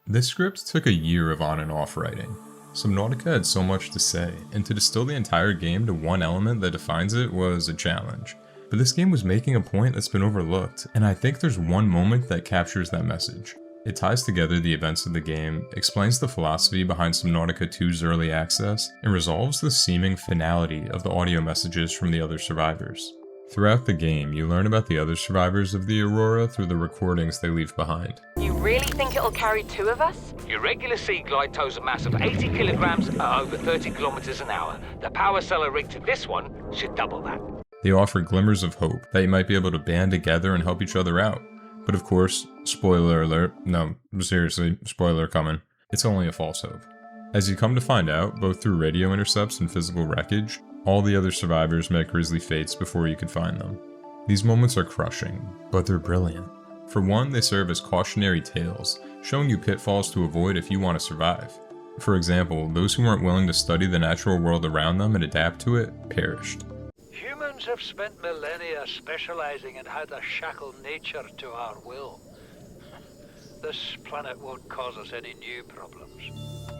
This script took a year of on and off writing. Subnautica had so much to say, and to distill the entire game to one element that defines it was a challenge. But this game was making a point that's been overlooked, and I think there's one moment that captures that message. It ties together the events of the game, explains the philosophy behind Subnautica 2's early access, and resolves the seeming finality of the audio messages from the other survivors. Throughout the game, you learn about the other survivors of the Aurora through the recordings they leave behind. You really think it'll carry two of us? Your regular sea glide tows a mass of 80 kilograms at over 30 kilometers an hour. The power cellar rig to this one should double that. They offer glimmers of hope that you might be able to band together and help each other out. But of course, spoiler alert, no, seriously, spoiler coming, it's only a false hope. As you come to find out, both through radio intercepts and physical wreckage, all the other survivors met grisly fates before you could find them. These moments are crushing, but they're brilliant. For one, they serve as cautionary tales, showing you pitfalls to avoid if you want to survive. For example, those who weren't willing to study the natural world around them and adapt to it perished. Humans have spent millennia specializing in how to shackle nature to our will. This planet won't cause us any new problems.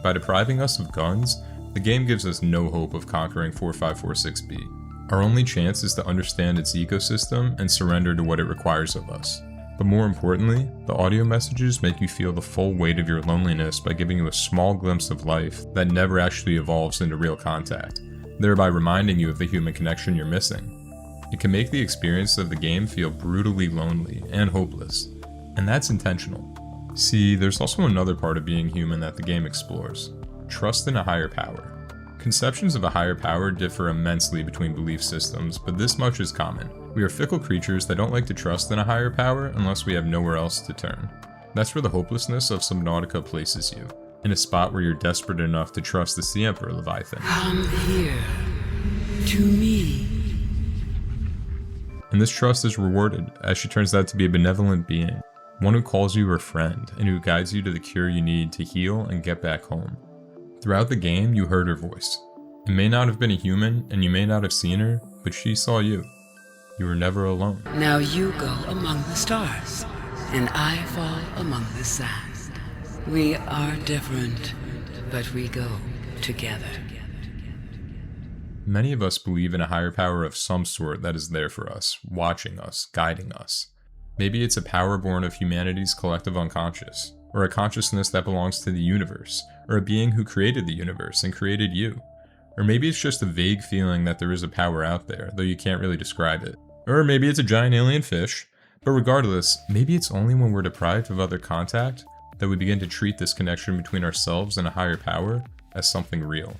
By depriving us of guns, the game gives us no hope of conquering 4546b. Our only chance is to understand its ecosystem and surrender to what it requires of us. But more importantly, the audio messages make you feel the full weight of your loneliness by giving you a small glimpse of life that never actually evolves into real contact, thereby reminding you of the human connection you're missing. It can make the experience of the game feel brutally lonely and hopeless, and that's intentional. See, there's also another part of being human that the game explores: trust in a higher power. Conceptions of a higher power differ immensely between belief systems, but this much is common. We are fickle creatures that don't like to trust in a higher power unless we have nowhere else to turn. That's where the hopelessness of Subnautica places you, in a spot where you're desperate enough to trust the Sea Emperor Leviathan. Come here, to me. And this trust is rewarded, as she turns out to be a benevolent being, one who calls you her friend, and who guides you to the cure you need to heal and get back home. Throughout the game, you heard her voice. It may not have been a human, and you may not have seen her, but she saw you. You were never alone. Now you go among the stars, and I fall among the sand. We are different, but we go together. Many of us believe in a higher power of some sort that is there for us, watching us, guiding us. Maybe it's a power born of humanity's collective unconscious, or a consciousness that belongs to the universe, or a being who created the universe and created you. Or maybe it's just a vague feeling that there is a power out there, though you can't really describe it. Or maybe it's a giant alien fish. But regardless, maybe it's only when we're deprived of other contact that we begin to treat this connection between ourselves and a higher power as something real.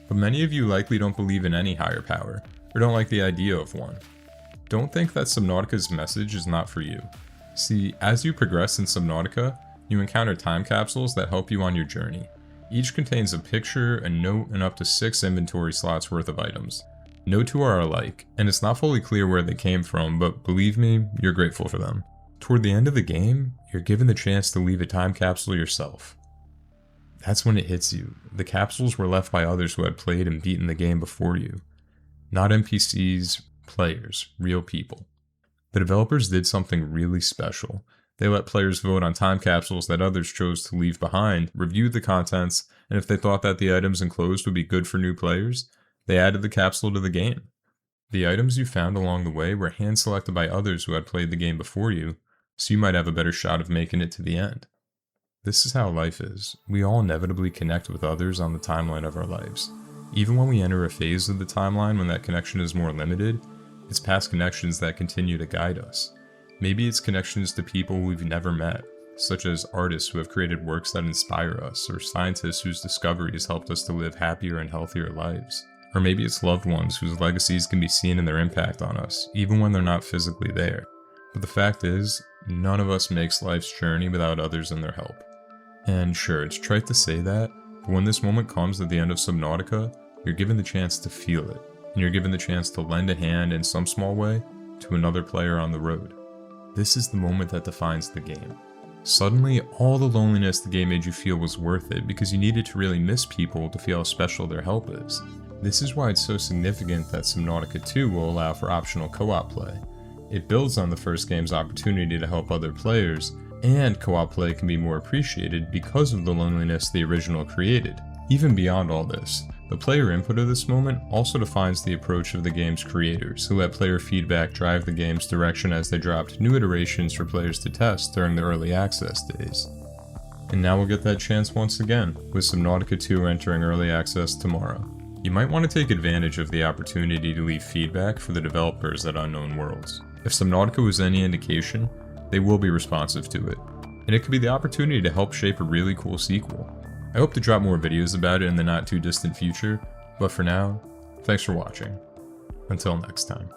But many of you likely don't believe in any higher power, or don't like the idea of one. Don't think that Subnautica's message is not for you. See, as you progress in Subnautica, you encounter time capsules that help you on your journey. Each contains a picture, a note, and up to 6 inventory slots worth of items. No two are alike, and it's not fully clear where they came from, but believe me, you're grateful for them. Toward the end of the game, you're given the chance to leave a time capsule yourself. That's when it hits you. The capsules were left by others who had played and beaten the game before you. Not NPCs, players, real people. The developers did something really special. They let players vote on time capsules that others chose to leave behind, reviewed the contents, and if they thought that the items enclosed would be good for new players, they added the capsule to the game. The items you found along the way were hand-selected by others who had played the game before you, so you might have a better shot of making it to the end. This is how life is. We all inevitably connect with others on the timeline of our lives. Even when we enter a phase of the timeline when that connection is more limited, it's past connections that continue to guide us. Maybe it's connections to people we've never met, such as artists who have created works that inspire us, or scientists whose discoveries helped us to live happier and healthier lives. Or maybe it's loved ones whose legacies can be seen in their impact on us, even when they're not physically there. But the fact is, none of us makes life's journey without others and their help. And sure, it's trite to say that, but when this moment comes at the end of Subnautica, you're given the chance to feel it, and you're given the chance to lend a hand in some small way to another player on the road. This is the moment that defines the game. Suddenly, all the loneliness the game made you feel was worth it because you needed to really miss people to feel how special their help is. This is why it's so significant that Subnautica 2 will allow for optional co-op play. It builds on the first game's opportunity to help other players, And co-op play can be more appreciated because of the loneliness the original created. Even beyond all this, the player input of this moment also defines the approach of the game's creators, who let player feedback drive the game's direction as they dropped new iterations for players to test during the early access days. And now we'll get that chance once again, with Subnautica 2 entering early access tomorrow. You might want to take advantage of the opportunity to leave feedback for the developers at Unknown Worlds. If Subnautica was any indication, they will be responsive to it, and it could be the opportunity to help shape a really cool sequel. I hope to drop more videos about it in the not too distant future, but for now, thanks for watching. Until next time.